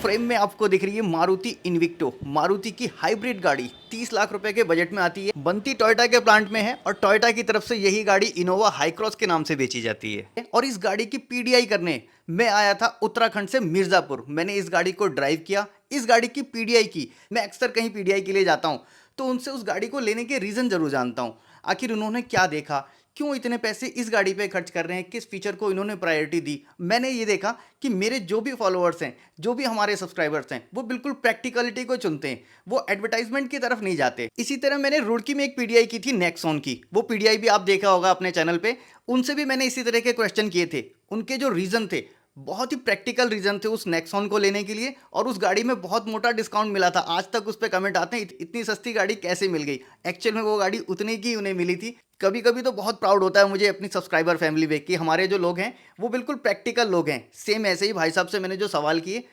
Frame में आपको दिख रही है मारुति इन्विक्टो, मारुति की हाइब्रिड गाड़ी 30 लाख रुपए के बजट में आती है। बनती टोयोटा के प्लांट में है और टोयोटा की तरफ से यही गाड़ी इनोवा हाई क्रॉस के नाम से बेची जाती है। और इस गाड़ी की पीडीआई करने मैं आया था उत्तराखंड से मिर्जापुर। मैंने इस गाड़ी को ड्राइव किया, इस गाड़ी की पीडीआई की। मैं अक्सर कहीं पीडीआई के लिए जाता हूँ तो उनसे उस गाड़ी को लेने के रीज़न जरूर जानता हूँ। आखिर उन्होंने क्या देखा, क्यों इतने पैसे इस गाड़ी पे खर्च कर रहे हैं, किस फीचर को इन्होंने प्रायोरिटी दी। मैंने ये देखा कि मेरे जो भी फॉलोअर्स हैं, जो भी हमारे सब्सक्राइबर्स हैं, वो बिल्कुल प्रैक्टिकलिटी को चुनते हैं, वो एडवर्टाइजमेंट की तरफ नहीं जाते। इसी तरह मैंने रुड़की में एक पीडीआई की थी नेक्सॉन की, वो पीडीआई भी आप देखा होगा अपने चैनल पे। उनसे भी मैंने इसी तरह के क्वेश्चन किए थे। उनके जो रीज़न थे, बहुत ही प्रैक्टिकल रीज़न थे उस नेक्सॉन को लेने के लिए, और उस गाड़ी में बहुत मोटा डिस्काउंट मिला था। आज तक उस पर कमेंट आते हैं इतनी सस्ती गाड़ी कैसे मिल गई। एक्चुअल में वो गाड़ी उतने की उन्हें मिली थी। कभी कभी तो बहुत प्राउड होता है मुझे अपनी सब्सक्राइबर फैमिली देख के। हमारे जो लोग हैं वो बिल्कुल प्रैक्टिकल लोग हैं। सेम ऐसे ही भाई साहब से मैंने जो सवाल किए,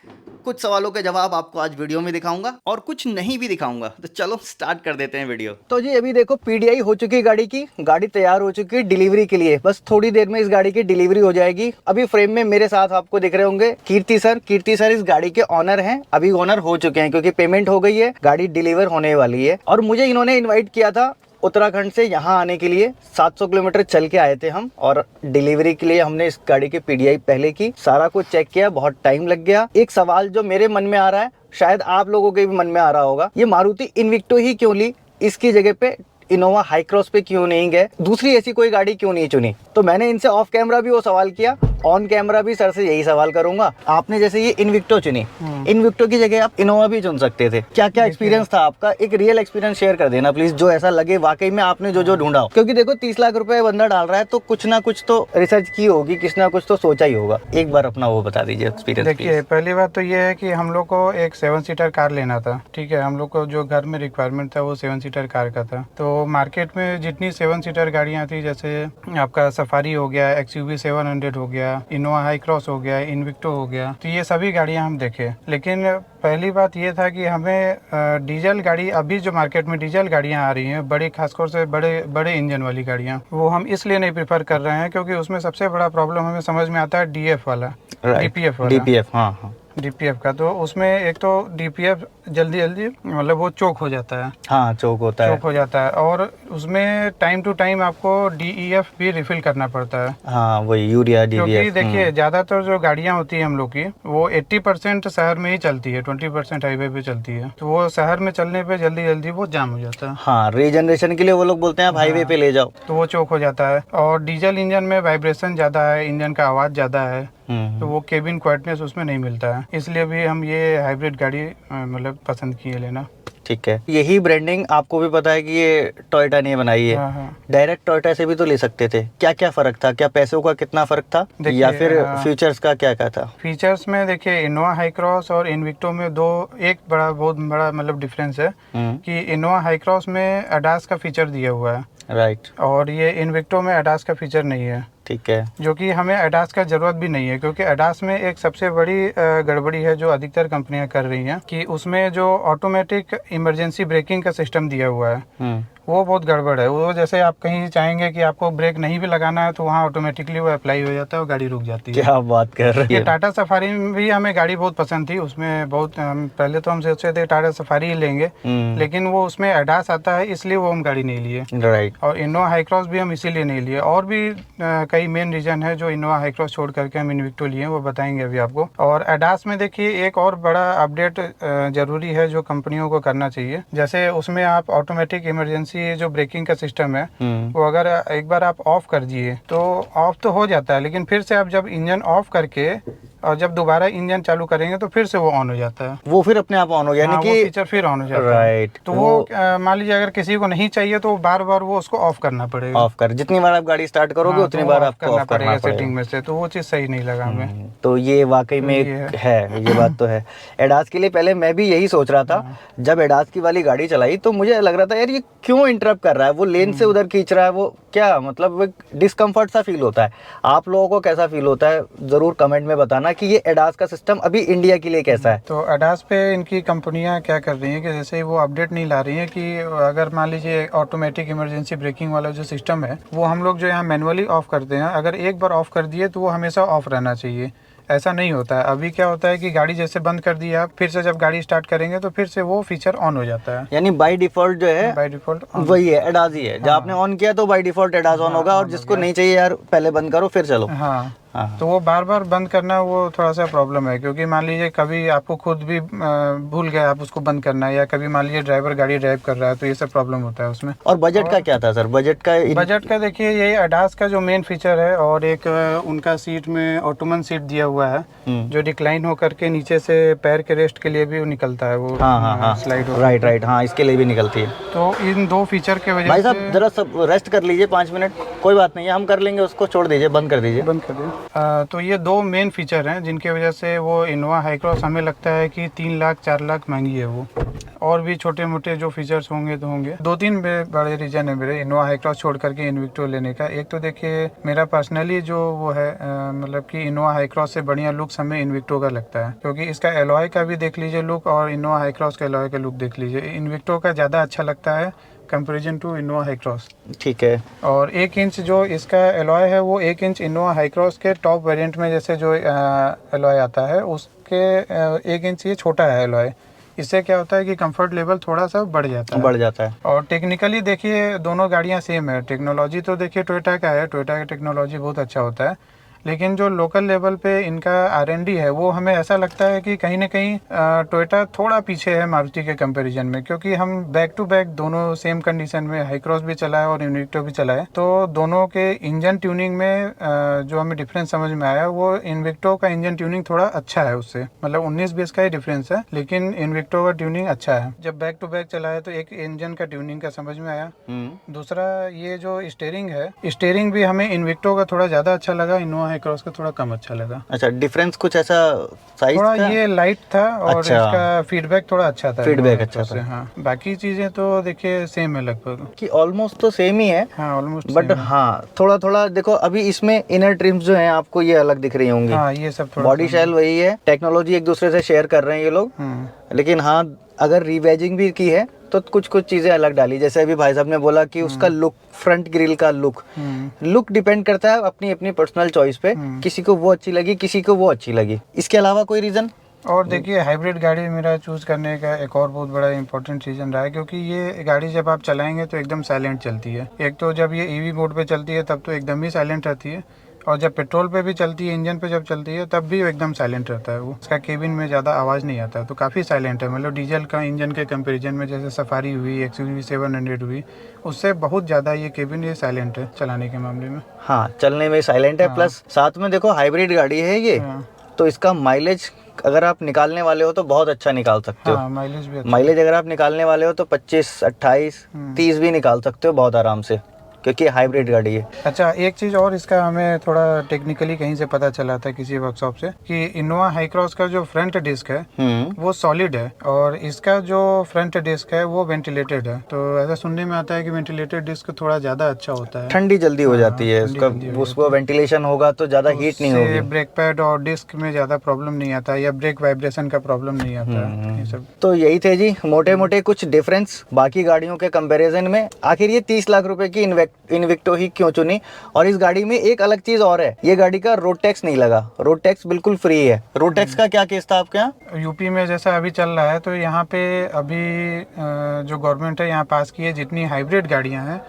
कुछ सवालों के जवाब आपको आज वीडियो में दिखाऊंगा और कुछ नहीं भी दिखाऊंगा। तो चलो स्टार्ट कर देते हैं वीडियो। तो जी अभी देखो पीडीआई हो चुकी है गाड़ी की, गाड़ी तैयार हो चुकी है डिलीवरी के लिए। बस थोड़ी देर में इस गाड़ी की डिलीवरी हो जाएगी। अभी फ्रेम में मेरे साथ आपको दिख रहे होंगे कीर्ति सर। कीर्ति सर इस गाड़ी के ऑनर हैं, अभी ऑनर हो चुके हैं क्योंकि पेमेंट हो गई है, गाड़ी डिलीवर होने वाली है। और मुझे इन्होंने इन्वाइट किया था उत्तराखंड से यहाँ आने के लिए। 700 किलोमीटर चल के आए थे हम, और डिलीवरी के लिए हमने इस गाड़ी की पीडीआई पहले की, सारा कुछ चेक किया, बहुत टाइम लग गया। एक सवाल जो मेरे मन में आ रहा है, शायद आप लोगों के भी मन में आ रहा होगा, ये मारुति इन्विक्टो ही क्यों ली, इसकी जगह पे इनोवा हाई क्रॉस पे क्यों नहीं गए, दूसरी ऐसी कोई गाड़ी क्यों नहीं चुनी। तो मैंने इनसे ऑफ कैमरा भी वो सवाल किया, ऑन कैमरा भी सर से यही सवाल करूंगा। आपने जैसे ये इन्विक्टो चुनी, इन्विक्टो की जगह आप इनोवा भी चुन सकते थे। क्या क्या एक्सपीरियंस था आपका, एक रियल एक्सपीरियंस शेयर कर देना प्लीज, जो ऐसा लगे वाकई में आपने जो जो ढूंढा हो। क्योंकि देखो 30 लाख रुपए बंदा डाल रहा है तो कुछ ना कुछ तो रिसर्च की होगी, किस ना कुछ तो सोचा ही होगा। एक बार अपना वो बता दीजिए एक्सपीरियंस। देखिए, पहली बात तो ये है कि हम लोग को एक 7 सीटर कार लेना था। ठीक है, हम लोग को जो घर में रिक्वायरमेंट था वो 7 सीटर कार का था। तो मार्केट में जितनी 7 सीटर गाड़ियाँ थी, जैसे आपका सफारी हो गया, एक्सयूवी 700 हो गया, इनोवा हाई क्रॉस हो गया, इन्विक्टो हो गया, तो ये सभी गाड़ियाँ हम देखे। लेकिन पहली बात ये था कि हमें डीजल गाड़ी, अभी जो मार्केट में डीजल गाड़ियाँ आ रही हैं बड़ी, खासकर से बड़े बड़े इंजन वाली गाड़ियाँ, वो हम इसलिए नहीं प्रेफर कर रहे हैं क्योंकि उसमें सबसे बड़ा प्रॉब्लम हमें समझ में आता है डीएफ वाला, डीपीएफ वाला। डीपीएफ, हाँ डीपीएफ का, तो उसमें एक तो डीपीएफ जल्दी जल्दी मतलब वो चोक हो जाता है। हाँ, चोक होता है, चोक हो जाता है। और उसमें टाइम टू टाइम आपको डीईएफ भी रिफिल करना पड़ता है। हाँ वही यूरिया डीवीएफ। क्योंकि देखिए ज़्यादातर जो गाड़ियाँ होती है हम लोग की, वो 80% शहर में ही चलती है, 20% हाईवे पे चलती है। तो वो शहर में चलने पे जल्दी जल्दी वो जाम हो जाता है। हाँ, रीजनरेशन के लिए वो लोग बोलते हैं आप हाईवे पे ले जाओ, तो वो चोक हो जाता है। और डीजल इंजन में वाइब्रेशन ज़्यादा है, इंजन का आवाज़ ज़्यादा है, तो वो केबिन क्वाइटनेस उसमें नहीं मिलता है। इसलिए भी हम ये हाइब्रिड गाड़ी मतलब पसंद किए लेना। ठीक है, यही ब्रांडिंग आपको भी पता है कि ये टोयोटा ने बनाई है। हाँ। डायरेक्ट टोयोटा से भी तो ले सकते थे। क्या क्या फर्क था, क्या पैसों का कितना फर्क था, या फिर फीचर्स का क्या क्या था? फीचर्स में देखिए, इनोवा हाई क्रॉस और इन्विक्टो में बहुत बड़ा मतलब डिफरेंस है कि इनोवा हाई क्रॉस में एडास का फीचर दिया हुआ है, राइट, और ये इन्विक्टो में एडास का फीचर नहीं है। ठीक है, जो कि हमें एडास का जरूरत भी नहीं है, क्योंकि एडास में एक सबसे बड़ी गड़बड़ी है जो अधिकतर कंपनियां कर रही हैं कि उसमें जो ऑटोमेटिक इमरजेंसी ब्रेकिंग का सिस्टम दिया हुआ है वो बहुत गड़बड़ है। वो जैसे आप कहीं चाहेंगे कि आपको ब्रेक नहीं भी लगाना है तो वहाँ ऑटोमेटिकली वो अप्लाई हो जाता है और गाड़ी रुक जाती है। क्या बात कर रहे हैं। ये टाटा सफारी में भी हमें गाड़ी बहुत पसंद थी, उसमें बहुत पहले तो हम सोचे थे टाटा सफारी ही लेंगे, लेकिन वो उसमें एडास आता है इसलिए वो हम गाड़ी नहीं लिए, राइट। और इनोवा हाई क्रॉस भी हम इसीलिए नहीं लिए। और भी कई मेन रीजन है जो इनोवा हाई क्रॉस छोड़ करके हम इन्विक्टो लिए, वो बताएंगे अभी आपको। और एडास में देखिए एक और बड़ा अपडेट जरूरी है जो कंपनियों को करना चाहिए। जैसे उसमें आप ऑटोमेटिक इमरजेंसी जो ब्रेकिंग का सिस्टम है वो अगर एक बार आप ऑफ कर दिए तो ऑफ तो हो जाता है, लेकिन फिर से आप जब इंजन ऑफ करके और जब दोबारा इंजन चालू करेंगे तो फिर से वो ऑन हो जाता है, वो फिर अपने आप ऑन हो गया, यानी कि फीचर फिर ऑन हो जाता है, राइट। तो वो मान लीजिए अगर किसी को नहीं चाहिए तो बार बार वो उसको ऑफ करना पड़ेगा, ऑफ कर जितनी बार आप गाड़ी स्टार्ट करोगे उतनी बार आपको ऑफ करना पड़ेगा सेटिंग में से। तो वो चीज़ सही नहीं लगा हमें। तो ये वाकई में है, ये बात तो है। एडास के लिए पहले मैं भी यही सोच रहा था, जब एडास की वाली गाड़ी चलाई तो मुझे लग रहा था यार ये क्यों इंटरप्ट कर रहा है, वो लेन से उधर खींच रहा है, वो क्या मतलब डिस्कम्फर्ट सा फील होता है। आप लोगों को कैसा फील होता है जरूर कमेंट में बताना कि ये एडास का सिस्टम अभी इंडिया के लिए कैसा है। तो एडास पे इनकी कंपनियां क्या कर रही हैं कि जैसे वो अपडेट नहीं ला रही हैं कि अगर मान लीजिए ऑटोमेटिक इमरजेंसी ब्रेकिंग वाला जो सिस्टम है वो हम लोग जो यहाँ मैनुअली ऑफ करते हैं, अगर एक बार ऑफ कर दिए तो वो हमेशा ऑफ रहना चाहिए। ऐसा नहीं होता है। अभी क्या होता है कि गाड़ी जैसे बंद कर दी आप, फिर से जब गाड़ी स्टार्ट करेंगे तो फिर से वो फीचर ऑन हो जाता है। यानी बाय डिफॉल्ट जो है बाय डिफॉल्ट वही है, एडाज ही है। जब आपने ऑन किया तो बाय डिफॉल्ट एडाज ऑन होगा, और जिसको नहीं चाहिए यार पहले बंद करो फिर चलो। हाँ हाँ। तो वो बार बार बंद करना वो थोड़ा सा प्रॉब्लम है, क्योंकि मान लीजिए कभी आपको खुद भी भूल गए आप उसको बंद करना, या कभी मान लीजिए ड्राइवर गाड़ी ड्राइव कर रहा है, तो ये सब प्रॉब्लम होता है उसमें। और बजट का क्या था सर? बजट का देखिए यही अडास का जो मेन फीचर है, और एक उनका सीट में ऑटोमन सीट दिया हुआ है जो डिक्लाइन होकर के नीचे से पैर के रेस्ट के लिए भी निकलता है वो। हाँ स्लाइड राइट राइट, हाँ इसके लिए भी निकलती है। तो इन दो फीचर के वजह भाई से साहब जरा सब रेस्ट कर लीजिए 5 मिनट, कोई बात नहीं है, हम कर लेंगे उसको, छोड़ दीजिए, बंद कर दीजिए। बंद कर दिए। तो ये दो मेन फीचर हैं जिनके वजह से वो इनोवा हाई क्रॉस हमें लगता है कि 3 लाख 4 लाख महंगी है वो। और भी छोटे मोटे जो फीचर्स होंगे तो होंगे। 2-3 बड़े रीजन है मेरे इनोवा हाई क्रॉस छोड़ करके इन्विक्टो लेने का। एक तो देखिए मेरा पर्सनली जो वो है मतलब कि इनोवा हाई क्रॉस से बढ़िया लुक्स हमें इन्विक्टो का लगता है, क्योंकि इसका एलॉय का भी देख लीजिए लुक और इनोवा हाई क्रॉस का एलॉय का लुक देख लीजिए, इन्विक्टो का ज़्यादा अच्छा लगता है comparison to Innova Hycross. ठीक है। और 1 इंच जो इसका एलॉय है वो 1 इंच इनोवा हाई क्रॉस के टॉप वेरिएंट में जैसे जो एलॉय आता है उसके 1 इंच ये छोटा है एलॉय। इससे क्या होता है कि कंफर्ट लेवल थोड़ा सा बढ़ जाता है। और टेक्निकली देखिए दोनों गाड़ियां सेम है। टेक्नोलॉजी तो देखिए टोयोटा का है, टोयोटा का टेक्नोलॉजी बहुत अच्छा होता है, लेकिन जो लोकल लेवल पे इनका R&D है वो हमें ऐसा लगता है कि कहीं ना कहीं टोयोटा थोड़ा पीछे है मारुति के कंपैरिजन में, क्योंकि हम बैक टू बैक दोनों सेम कंडीशन में हाई क्रॉस भी चला है और इन्विक्टो भी चला है, तो दोनों के इंजन ट्यूनिंग में जो हमें डिफरेंस समझ में आया वो इन्विक्टो का इंजन ट्यूनिंग थोड़ा अच्छा है उससे, मतलब 19-20 का ही डिफरेंस है, लेकिन इन्विक्टो का ट्यूनिंग अच्छा है। जब बैक टू बैक चला है तो एक इंजन का ट्यूनिंग का समझ में आया। दूसरा ये जो स्टीयरिंग है, स्टीयरिंग भी हमें इन्विक्टो का थोड़ा ज्यादा अच्छा लगा, इनोवा हाई क्रॉस का थोड़ा कम अच्छा लगा। अच्छा, डिफरेंस कुछ ऐसा साइज थोड़ा का? ये लाइट था और अच्छा। इसका फीडबैक थोड़ा अच्छा था। फीडबैक अच्छा था। हाँ, बाकी चीजें तो देखिए सेम है लगभग, कि ऑलमोस्ट तो सेम ही है। हाँ ऑलमोस्ट, बट हाँ थोड़ा थोड़ा देखो, अभी इसमें इनर ट्रिम्स जो हैं आपको ये अलग दिख रही होंगी। हाँ ये सब थोड़ा बॉडी शेल वही है, टेक्नोलॉजी एक दूसरे से शेयर कर रहे हैं ये लोग, लेकिन हाँ अगर रीबैजिंग भी की है तो कुछ कुछ चीजें अलग डाली, जैसे अभी भाई साहब ने बोला कि उसका लुक, फ्रंट ग्रिल का लुक डिपेंड करता है अपनी अपनी पर्सनल चॉइस पे, किसी को वो अच्छी लगी, किसी को वो अच्छी लगी। इसके अलावा कोई रीजन? और देखिए हाइब्रिड गाड़ी मेरा चूज करने का एक और बहुत बड़ा इंपॉर्टेंट रीजन रहा है, क्योंकि ये गाड़ी जब आप चलाएंगे तो एकदम साइलेंट चलती है। एक तो जब ये ईवी मोड पे चलती है तब तो एकदम ही साइलेंट रहती है, और जब पेट्रोल पे भी चलती है, इंजन पे जब चलती है तब भी वो एकदम साइलेंट रहता है। वो इसका केबिन में ज़्यादा आवाज़ नहीं आता है, तो काफ़ी साइलेंट है। मतलब डीजल का इंजन के कंपैरिजन में, जैसे सफारी हुई, XUV 700 हुई, उससे बहुत ज़्यादा ये केबिन ये साइलेंट है चलाने के मामले में। हाँ चलने में साइलेंट है, प्लस साथ में देखो हाइब्रिड गाड़ी है ये, तो इसका माइलेज अगर आप निकालने वाले हो तो बहुत अच्छा निकाल सकते हो। माइलेज भी अच्छा। माइलेज अगर आप निकालने वाले हो तो 25, 28, 30 भी निकाल सकते हो बहुत आराम से, क्योंकि हाइब्रिड गाड़ी है। अच्छा, एक चीज़ और इसका हमें थोड़ा टेक्निकली कहीं से पता चला था किसी वर्कशॉप से, कि इनोवा हाई क्रॉस का जो फ्रंट डिस्क है वो सॉलिड है, और इसका जो फ्रंट डिस्क है वो वेंटिलेटेड है। तो ऐसा सुनने में आता है कि वेंटिलेटेड डिस्क थोड़ा ज़्यादा अच्छा होता है, ठंडी जल्दी हो जाती है उसका, उसको वेंटिलेशन होगा तो ज़्यादा हीट नहीं होगी, ब्रेक पैड और डिस्क में ज़्यादा प्रॉब्लम नहीं आता, या ब्रेक वाइब्रेशन का प्रॉब्लम नहीं आता है, ये सब। तो यही थे जी मोटे मोटे कुछ डिफरेंस बाकी गाड़ियों के कंपैरिजन में। आखिर ये 30 लाख रुपए की इन्विक्टो ही क्यों चुनी? और इस गाड़ी में एक अलग चीज और है, ये गाड़ी का रोड टैक्स नहीं लगा, रोड टैक्स बिल्कुल फ्री है। रोड टैक्स का क्या केस था आपके यहाँ? यूपी में जैसा अभी चल रहा है, तो यहाँ पे अभी जो गवर्नमेंट है यहाँ पास की है, जितनी हाइब्रिड गाड़ियाँ हैं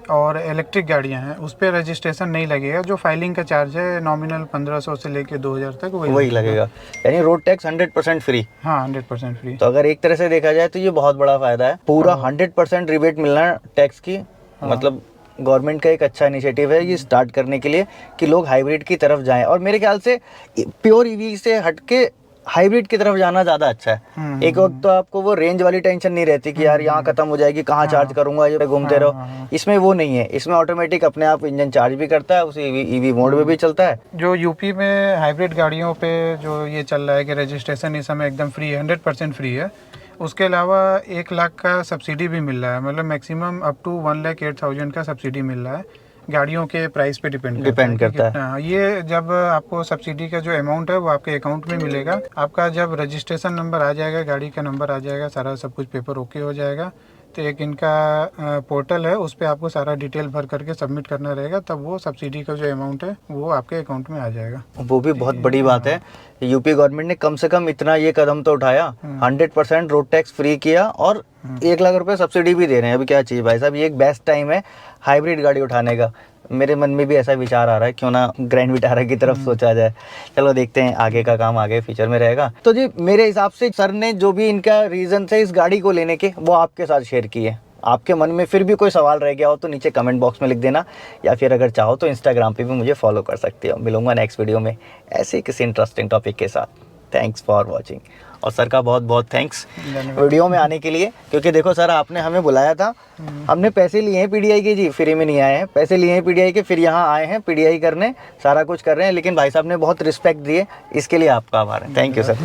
और इलेक्ट्रिक गाड़ियाँ हैं उस पर रजिस्ट्रेशन नहीं लगेगा। जो फाइलिंग का चार्ज है नॉमिनल 1500 से लेके 2000 तक वही लगेगा, यानी रोड टैक्स 100% फ्री। हाँ 100% फ्री। तो अगर एक तरह से देखा जाए तो ये बहुत बड़ा फायदा है, पूरा 100% रिबेट मिलना टैक्स की, मतलब गवर्नमेंट का एक अच्छा इनिशिएटिव है ये स्टार्ट करने के लिए कि लोग हाइब्रिड की तरफ जाएं। और मेरे ख्याल से प्योर ईवी से हटके हाइब्रिड की तरफ जाना ज़्यादा अच्छा है। एक वक्त तो आपको वो रेंज वाली टेंशन नहीं रहती कि यार यहाँ खत्म हो जाएगी, कहाँ चार्ज करूँगा, ये घूमते रहो। इसमें वो नहीं है, इसमें ऑटोमेटिक अपने आप इंजन चार्ज भी करता है, उसे ईवी मोड में भी चलता है। जो यूपी में हाइब्रिड गाड़ियों पे जो ये चल रहा है कि रजिस्ट्रेशन इस समय एकदम फ्री है, 100% फ्री है। उसके अलावा 1 लाख का सब्सिडी भी मिल रहा है, मतलब मैक्सिमम अप टू 1,08,000 का सब्सिडी मिल रहा है। गाड़ियों के प्राइस पे डिपेंड करता है। ये जब आपको सब्सिडी का जो अमाउंट है वो आपके अकाउंट में मिलेगा, आपका जब रजिस्ट्रेशन नंबर आ जाएगा, गाड़ी का नंबर आ जाएगा, सारा सब कुछ पेपर ओके हो जाएगा, तो एक इनका पोर्टल है, उस पर आपको सारा डिटेल भर करके सबमिट करना रहेगा, तब वो सब्सिडी का जो अमाउंट है वो आपके अकाउंट में आ जाएगा। वो भी बहुत बड़ी बात है। यूपी गवर्नमेंट ने कम से कम इतना ये कदम तो उठाया, 100% रोड टैक्स फ्री किया और 1 लाख रुपए सब्सिडी भी दे रहे हैं। अभी क्या चाहिए भाई साहब, ये एक बेस्ट टाइम है हाइब्रिड गाड़ी उठाने का। मेरे मन में भी ऐसा विचार आ रहा है, क्यों ना ग्रैंड विटारा की तरफ सोचा जाए। चलो देखते हैं, आगे का काम आगे फ्यूचर में रहेगा। तो जी मेरे हिसाब से सर ने जो भी इनका रीजन है इस गाड़ी को लेने के, वो आपके साथ शेयर किए। आपके मन में फिर भी कोई सवाल रह गया हो तो नीचे कमेंट बॉक्स में लिख देना, या फिर अगर चाहो तो इंस्टाग्राम पे भी मुझे फॉलो कर सकते हो। मिलूंगा नेक्स्ट वीडियो में ऐसे ही किसी इंटरेस्टिंग टॉपिक के साथ। Thanks for watching. और सर का बहुत बहुत थैंक्स वीडियो में आने के लिए, क्योंकि देखो सर आपने हमें बुलाया था, हमने पैसे लिए हैं पीडीआई के, जी फ्री में नहीं आए हैं, पैसे लिए हैं पीडीआई के, फिर यहाँ आए हैं पीडीआई करने, सारा कुछ कर रहे हैं, लेकिन भाई साहब ने बहुत रिस्पेक्ट दिए, इसके लिए आपका आभार है। Thank you sir.